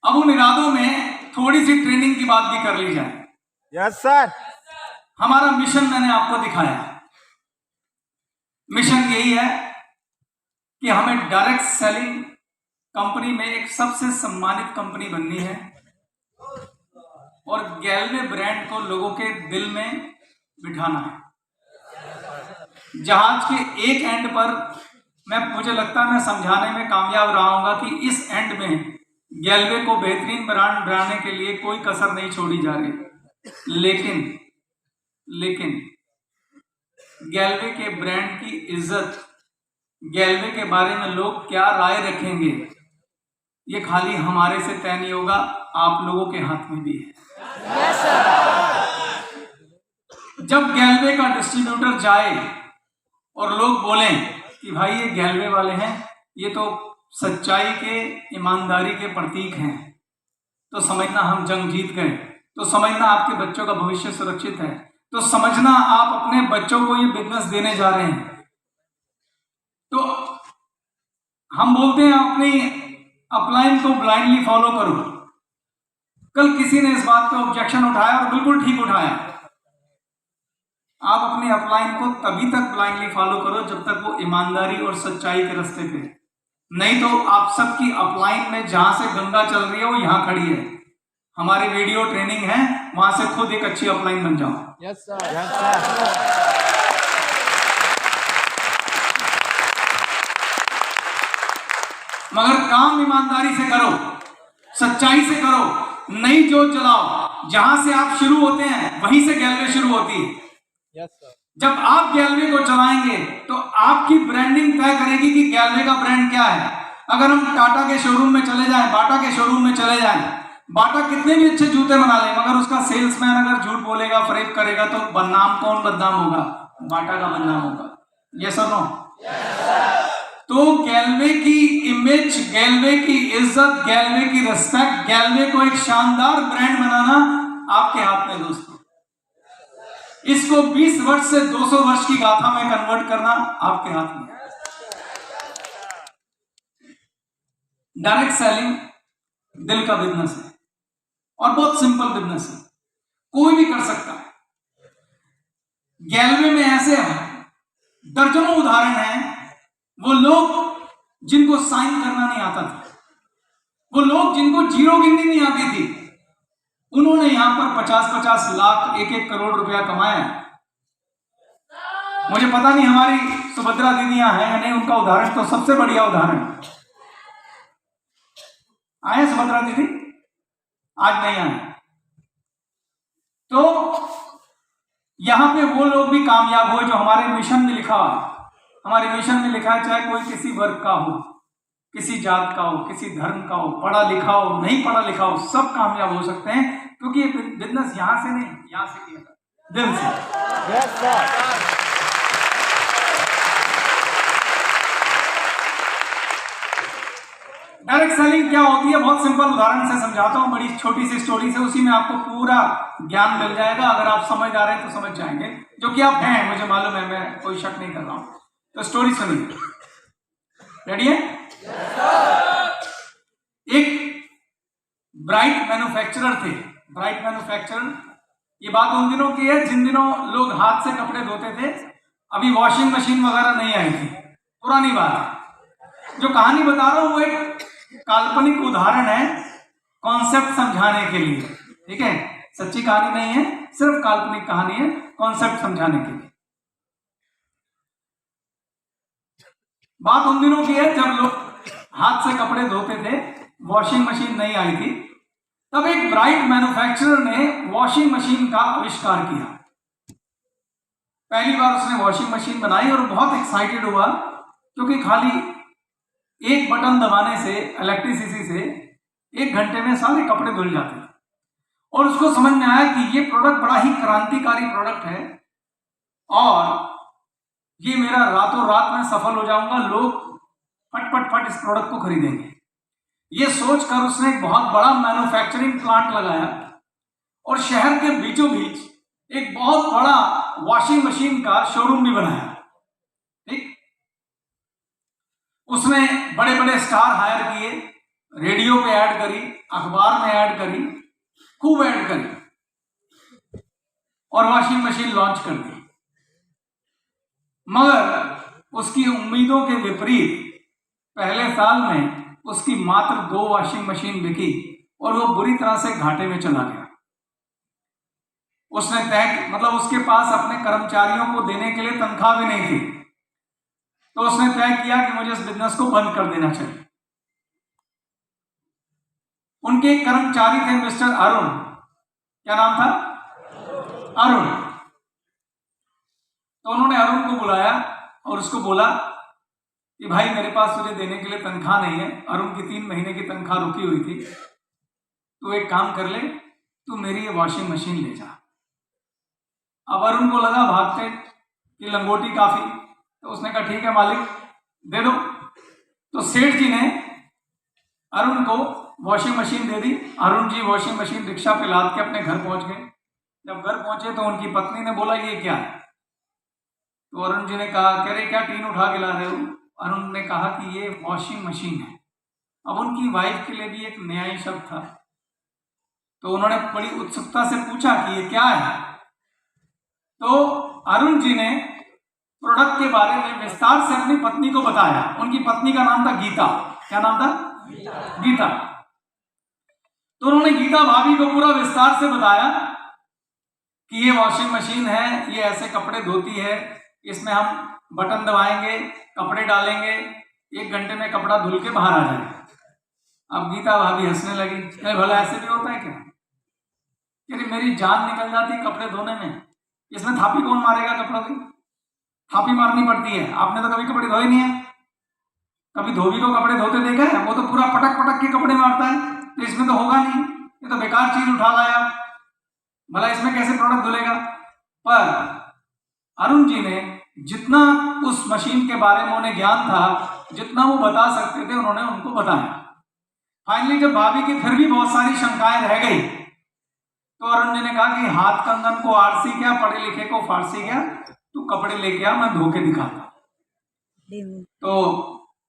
अब उन इरादों में थोड़ी सी ट्रेनिंग की बात भी कर ली जाए। Yes sir. हमारा मिशन मैंने आपको दिखाया। मिशन यही है कि हमें डायरेक्ट सेलिंग कंपनी में एक सबसे सम्मानित कंपनी बननी है और गैल्वे ब्रांड को लोगों के दिल में बिठाना है। जहाज के एक एंड पर मुझे लगता है मैं समझाने में कामयाब रहा हूंगा कि इस एंड में गैल्वे को बेहतरीन ब्रांड बनाने के लिए कोई कसर नहीं छोड़ी जा रही। लेकिन गैल्वे के ब्रांड की इज्जत, गैल्वे के बारे में लोग क्या राय रखेंगे, ये खाली हमारे से तय नहीं होगा, आप लोगों के हाथ में भी है। जब गैल्वे का डिस्ट्रीब्यूटर जाए और लोग बोलें कि भाई ये गैल्वे वाले हैं, ये तो सच्चाई के, ईमानदारी के प्रतीक हैं, तो समझना हम जंग जीत गए, तो समझना आपके बच्चों का भविष्य सुरक्षित है, तो समझना आप अपने बच्चों को ये बिजनेस देने जा रहे हैं। तो हम बोलते हैं अपनी अपलाइन को ब्लाइंडली फॉलो करो। कल किसी ने इस बात पे ऑब्जेक्शन उठाया और बिल्कुल ठीक उठाया। आप अपनी अपलाइन को तभी तक ब्लाइंडली फॉलो करो जब तक वो ईमानदारी और सच्चाई के रास्ते पे, नहीं तो आप सबकी अपलाइन में जहां से गंगा चल रही है वो यहां खड़ी है। हमारी वीडियो ट्रेनिंग है, वहां से खुद एक अच्छी अपलाइन बन जाओ। Yes sir, yes sir. मगर काम ईमानदारी से करो, सच्चाई से करो, नई जोत जलाओ। जहां से आप शुरू होते हैं वहीं से गैल्वे शुरू होती है। Yes sir. जब आप गैल्वे को चलाएंगे तो आपकी ब्रांडिंग तय करेगी कि गैल्वे का ब्रांड क्या है। अगर हम टाटा के शोरूम में चले जाएं, बाटा के शोरूम में चले जाएं, बाटा कितने भी अच्छे जूते बना ले, मगर उसका सेल्समैन अगर झूठ बोलेगा, फरेब करेगा, तो बदनाम कौन बदनाम होगा? बाटा का बदनाम होगा। यस और नो? तो गैल्वे की इमेज, गैल्वे की इज्जत, गैल्वे की रिस्पेक्ट, गैल्वे को एक शानदार ब्रांड बनाना आपके हाथ में दोस्तों। इसको 20 वर्ष से 200 वर्ष की गाथा में कन्वर्ट करना आपके हाथ में। डायरेक्ट सेलिंग दिल का बिजनेस है और बहुत सिंपल बिजनेस है, कोई भी कर सकता है। गैल्वे में ऐसे दर्जनों उदाहरण हैं। वो लोग जिनको साइन करना नहीं आता था, वो लोग जिनको जीरो गिननी नहीं आती थी, उन्होंने यहां पर 50-50 लाख, 1-1 करोड़ रुपया कमाया। मुझे पता नहीं हमारी सुभद्रा दीदियां हैं या नहीं, उनका उदाहरण तो सबसे बढ़िया उदाहरण। आए सुभद्रा दीदी? आज नहीं आए। तो यहां पे वो लोग भी कामयाब हुए जो हमारे मिशन में लिखा है। हमारे मिशन में लिखा है, चाहे कोई किसी वर्ग का हो, किसी जात का हो, किसी धर्म का हो, पढ़ा लिखा हो, नहीं पढ़ा लिखा हो, सब कामयाब हो सकते हैं, क्योंकि ये बिजनेस यहां से नहीं, यहां से किया दिल से। Yes sir. डायरेक्ट सेलिंग क्या होती है, बहुत सिंपल उदाहरण से समझाता हूं, बड़ी छोटी सी स्टोरी से, उसी में आपको पूरा ज्ञान मिल जाएगा। अगर आप समझ आ रहे हैं तो समझ जाएंगे, जो कि आप हैं, मुझे मालूम है, मैं कोई शक नहीं कर रहा हूं। तो स्टोरी सुनिए, रेडी है? एक ब्राइट मैन्युफैक्चरर थे। ब्राइट मैन्युफैक्चरर, ये बात उन दिनों की है जिन दिनों लोग हाथ से कपड़े धोते थे, अभी वॉशिंग मशीन वगैरह नहीं आई थी, पुरानी बात है। जो कहानी बता रहा हूं वो एक काल्पनिक उदाहरण है, कॉन्सेप्ट समझाने के लिए, ठीक है? सच्ची कहानी नहीं है, सिर्फ काल्पनिक कहानी है, कॉन्सेप्ट समझाने के लिए। बात उन दिनों की है जब लोग हाथ से कपड़े धोते थे, वॉशिंग मशीन नहीं आई थी। तब एक ब्राइट मैन्युफैक्चरर ने वॉशिंग मशीन का आविष्कार किया। पहली बार उसने वॉशिंग मशीन बनाई और बहुत एक्साइटेड हुआ, क्योंकि खाली एक बटन दबाने से, इलेक्ट्रिसिटी से 1 घंटे में सारे कपड़े धुल जाते थे। और उसको समझ में आया कि ये प्रोडक्ट बड़ा ही क्रांतिकारी प्रोडक्ट है और ये मेरा रातों रात में सफल हो जाऊंगा, लोग फट इस प्रोडक्ट को खरीदेंगे। ये सोचकर उसने एक बहुत बड़ा मैन्युफैक्चरिंग प्लांट लगाया और शहर के बीचों बीच एक बहुत बड़ा वॉशिंग मशीन का शोरूम भी बनाया। ठीक, उसने बड़े बड़े स्टार हायर किए, रेडियो पे ऐड करी, अखबार में ऐड करी, खूब ऐड करी और वॉशिंग मशीन लॉन्च कर दी। मगर उसकी उम्मीदों के विपरीत पहले साल में उसकी मात्र 2 वॉशिंग मशीन बिकी और वो बुरी तरह से घाटे में चला गया। उसने मतलब उसके पास अपने कर्मचारियों को देने के लिए तनख्वाह भी नहीं थी, तो उसने तय किया कि मुझे इस बिजनेस को बंद कर देना चाहिए। उनके एक कर्मचारी थे मिस्टर अरुण, क्या नाम था? अरुण। तो उन्होंने अरुण को बुलाया और उसको बोला कि भाई मेरे पास तुझे देने के लिए तनख्वाह नहीं है, अरुण की 3 महीने की तनख्वाह रुकी हुई थी, तू एक काम कर ले, तू मेरी ये वॉशिंग मशीन ले जा। अब अरुण को लगा भागते कि लंगोटी काफी, तो उसने कहा ठीक है मालिक दे दो। तो सेठ जी ने अरुण को वॉशिंग मशीन दे दी। Arun ji washing machine rickshaw पे लाद के अपने घर पहुंच गए। जब घर पहुंचे तो उनकी पत्नी ने बोला ये क्या है? तो अरुण जी ने कहा कह रहे क्या टीन उठा के ला रहे हो? अरुण ने कहा कि ये वॉशिंग मशीन है। अब उनकी वाइफ के लिए भी एक नया ही शब्द था, तो उन्होंने बड़ी उत्सुकता से पूछा कि ये क्या है। तो अरुण जी ने प्रोडक्ट के बारे में विस्तार से अपनी पत्नी को बताया। उनकी पत्नी का नाम था गीता। क्या नाम था? गीता। तो उन्होंने गीता भाभी को पूरा विस्तार से बताया कि ये वॉशिंग मशीन है, ये ऐसे कपड़े धोती है, इसमें हम बटन दबाएंगे, कपड़े डालेंगे, 1 घंटे में कपड़ा धुल के बाहर आ जाएगा। अब गीता भाभी हंसने लगी, अरे भला ऐसे भी होता है क्या? क्योंकि मेरी जान निकल जाती कपड़े धोने में, इसमें थापी कौन मारेगा? कपड़ों की थापी मारनी पड़ती है। आपने तो कभी कपड़े धोए नहीं है? कभी धोबी को कपड़े धोते देखा है? वो तो पूरा पटक पटक के कपड़े मारता है, तो इसमें तो होगा नहीं, ये तो बेकार चीज उठा लाया, भला इसमें कैसे प्रोडक्ट धुलेगा? पर अरुण जी ने जितना उस मशीन के बारे में उन्हें ज्ञान था, जितना वो बता सकते थे, उन्होंने उनको बताया। फाइनली जब भाभी की फिर भी बहुत सारी शंकाएं रह गई, तो अरुण जी ने कहा कि हाथ कंगन को आरसी क्या, पढ़े लिखे को फारसी क्या, तू कपड़े लेके आ, मैं धो के दिखाता। तो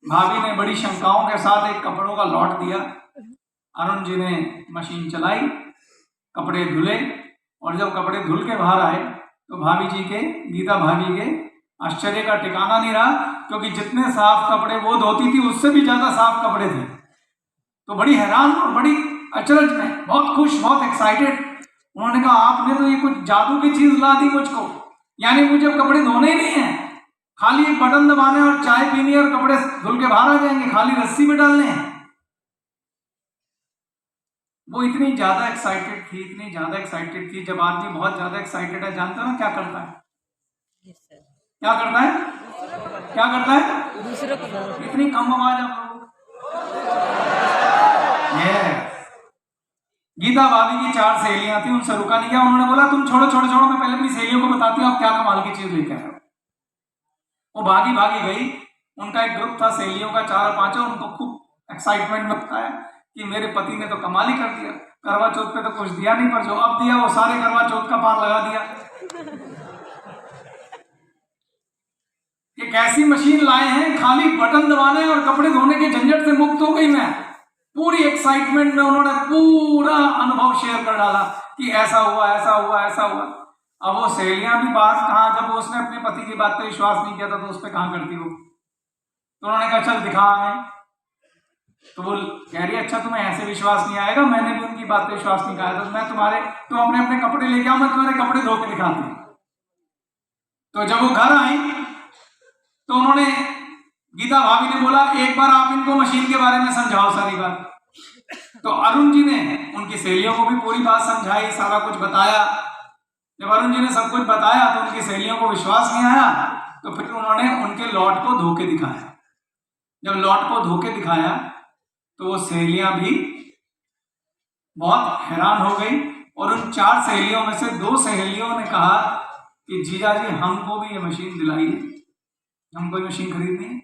भाभी ने बड़ी शंकाओं के साथ एक कपड़ों का लॉट दिया। अरुण जी ने मशीन चलाई, कपड़े धुले, और जब कपड़े धुल के बाहर आए तो भाभी जी के, गीता भाभी के आश्चर्य का ठिकाना नहीं रहा, क्योंकि जितने साफ कपड़े वो धोती थी उससे भी ज्यादा साफ कपड़े थे। तो बड़ी हैरान और बड़ी अचरज में, बहुत खुश, बहुत एक्साइटेड, उन्होंने कहा आपने तो ये कुछ जादू की चीज ला दी मुझको, यानी मुझे कपड़े धोने ही नहीं है, खाली एक बटन दबाने और चाय पीनी और कपड़े धुल के बाहर आ जाएंगे, खाली रस्सी में डालने हैं। वो इतनी ज्यादा एक्साइटेड थी, इतनी ज्यादा एक्साइटेड थी। जब आदमी बहुत ज्यादा एक्साइटेड है, जानते हो ना क्या करता है? क्या करता है? क्या करता है? दूसरे को। इतनी कम आवाज आप लोगों। गीता भाभी की 4 सहेलियां थी, उनसे रुका नहीं गया। उन्होंने बोला तुम छोड़ो छोड़ो छोड़ो, मैं पहले अपनी सहेलियों को बताती हूँ आप क्या कमाल की चीज लेकर आए हो। वो भागी भागी गई। उनका एक ग्रुप था सहेलियों का, 4-5, उनको खूब एक्साइटमेंट में बताया कि मेरे पति ने तो कमाल ही कर दिया, करवा चौथ पे तो कुछ दिया नहीं, पर जो अब दिया वो सारे करवा चौथ का पार लगा दिया। एक ऐसी मशीन लाए हैं, खाली बटन दबाने और कपड़े धोने के झंझट से मुक्त हो गई मैं। पूरी एक्साइटमेंट में उन्होंने पूरा अनुभव शेयर कर डाला कि ऐसा हुआ, ऐसा हुआ, ऐसा हुआ। अब वो सहेलियां भी बात कहाँ, जब उसने अपने पति की बात पे विश्वास नहीं किया था तो उस पर कहां करती हो। तो उन्होंने कहा चल दिखा हमें। तो वो कह रही अच्छा तुम्हें ऐसे विश्वास नहीं आएगा, मैंने भी उनकी बात पे विश्वास नहीं किया, तो मैं तुम अपने कपड़े लेके आओ, मैं तुम्हारे कपड़े धो के दिखाती हूँ। तो जब वो घर आई तो उन्होंने, गीता भाभी ने बोला एक बार आप इनको मशीन के बारे में समझाओ सारी बात। तो अरुण जी ने उनकी सहेलियों को भी पूरी बात समझाई, सारा कुछ बताया। जब अरुण जी ने सब कुछ बताया तो उनकी सहेलियों को विश्वास नहीं आया, तो फिर उन्होंने उनके लॉट को धो के दिखाया। जब लॉट को धो के दिखाया तो वो सहेलियां भी बहुत हैरान हो गई, और उन 4 सहेलियों में से 2 सहेलियों ने कहा कि जीजा जी हमको भी ये मशीन दिलाइए, हमको ये मशीन खरीदनी है।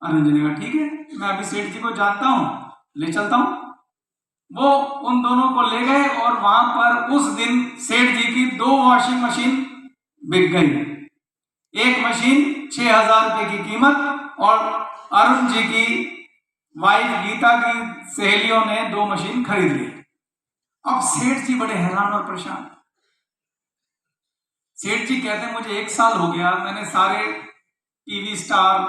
अरुण जी ने कहा ठीक है, मैं अभी सेठ जी को जानता हूं, ले चलता हूं। वो उन दोनों को ले गए और वहां पर उस दिन सेठ जी की 2 वॉशिंग मशीन बिक गई। एक मशीन 6,000 रुपए की कीमत और अरुण जी की वाइफ गीता की सहेलियों ने 2 मशीन खरीद ली। अब सेठ जी बड़े हैरान और परेशान। सेठ जी कहते हैं मुझे 1 साल हो गया, मैंने सारे टीवी स्टार,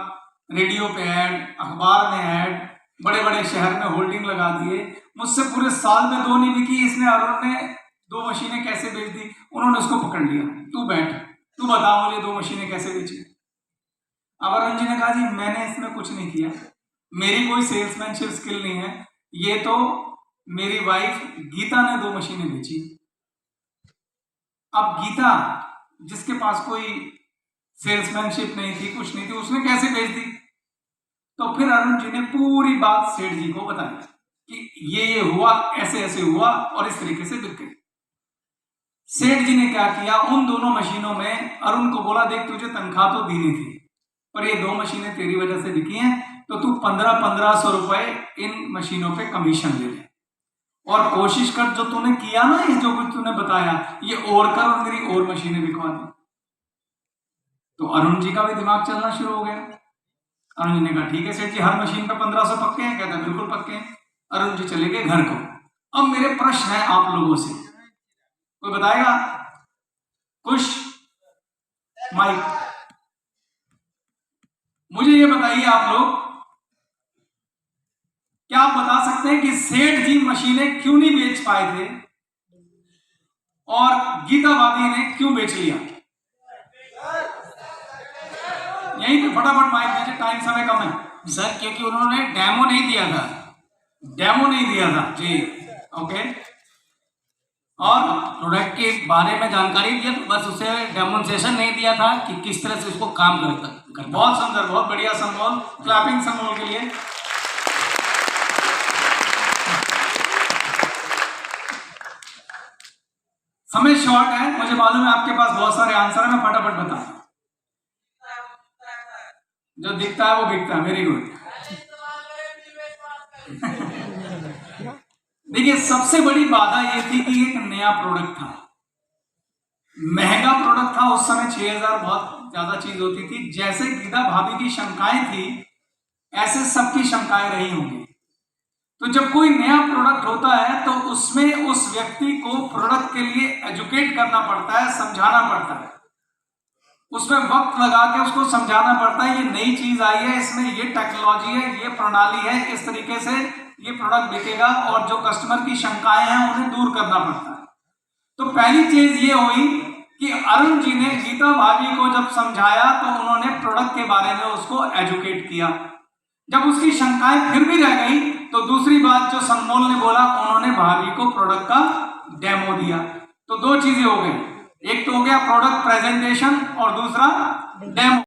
रेडियो पे ऐड, अखबार में ऐड, बड़े बड़े शहर में होल्डिंग लगा दिए, मुझसे पूरे साल में 2 नहीं बिकी, इसने अरुण ने 2 मशीनें कैसे बेच दी? उन्होंने उसको पकड़ लिया, तू बैठ, तू बता मुझे 2 मशीनें कैसे बेची? अब अरुण जी ने कहा जी मैंने इसमें कुछ नहीं किया, मेरी कोई सेल्समैनशिप स्किल नहीं है, ये तो मेरी वाइफ गीता ने 2 मशीनें बेची। अब गीता जिसके पास कोई सेल्समैनशिप नहीं थी, कुछ नहीं थी, उसने कैसे बेच दी? तो फिर अरुण जी ने पूरी बात सेठ जी को बताई कि ये हुआ, ऐसे ऐसे हुआ और इस तरीके से बिक गई। सेठ जी ने क्या किया, उन दोनों मशीनों में अरुण को बोला देख तुझे तनख्वाह तो दी नहीं थी, पर ये 2 मशीनें तेरी वजह से बिकी हैं, तो तू 1500 रुपए इन मशीनों पे कमीशन ले ले और कोशिश कर जो तूने किया ना, ये जो कुछ तूने बताया ये और कर और मेरी और मशीनें बिकवा दे। तो अरुण जी का भी दिमाग चलना शुरू हो गया। अरुण जी ने कहा ठीक है सेठ जी, हर मशीन पे 1500 पक्के हैं? कहता बिल्कुल पक्के हैं। अरुण जी चले गए घर को। अब मेरे प्रश्न है आप लोगों से, कोई बताएगा? कुछ माइक, मुझे ये बताइए आप लोग, क्या आप बता सकते हैं कि सेठ जी मशीनें क्यों नहीं बेच पाए थे और गीता भाभी ने क्यों बेच लिया? यहीं पे फटाफट माइक दीजिए, टाइम समय कम है सर, क्योंकि उन्होंने डेमो नहीं दिया था। डेमो नहीं दिया था जी, ओके। और प्रोडक्ट के बारे में जानकारी दिया, बस उसे डेमोन्स्ट्रेशन नहीं दिया था कि किस तरह से उसको काम करता। बहुत सुंदर, बहुत बढ़िया समोल, क्लैपिंग समोल के लिए। समय शॉर्ट है, मुझे मालूम है आपके पास बहुत सारे आंसर है, मैं फटाफट बताऊं। जो दिखता है वो बिकता है, वेरी गुड। देखिए सबसे बड़ी बाधा ये थी कि एक नया प्रोडक्ट था, महंगा प्रोडक्ट था, उस समय 6000 बहुत ज्यादा चीज होती थी। जैसे गीता भाभी की शंकाएं थी ऐसे सबकी शंकाएं रही होंगी। तो जब कोई नया प्रोडक्ट होता है तो उसमें उस व्यक्ति को प्रोडक्ट के लिए एजुकेट करना पड़ता है, समझाना पड़ता है, उसमें वक्त लगा के उसको समझाना पड़ता है ये नई चीज आई है, इसमें ये टेक्नोलॉजी है, ये प्रणाली है, इस तरीके से ये प्रोडक्ट बिकेगा और जो कस्टमर की शंकाएं हैं उन्हें दूर करना पड़ता है। तो पहली चीज ये हुई कि अरुण जी ने गीता भाभी को जब समझाया तो उन्होंने प्रोडक्ट के बारे में उसको एजुकेट किया। जब उसकी शंकाएं फिर भी रह गई तो दूसरी बात जो सनमोल ने बोला, उन्होंने भाभी को प्रोडक्ट का डेमो दिया। तो 2 चीजें हो गई, एक तो हो गया प्रोडक्ट प्रेजेंटेशन और दूसरा डेमो।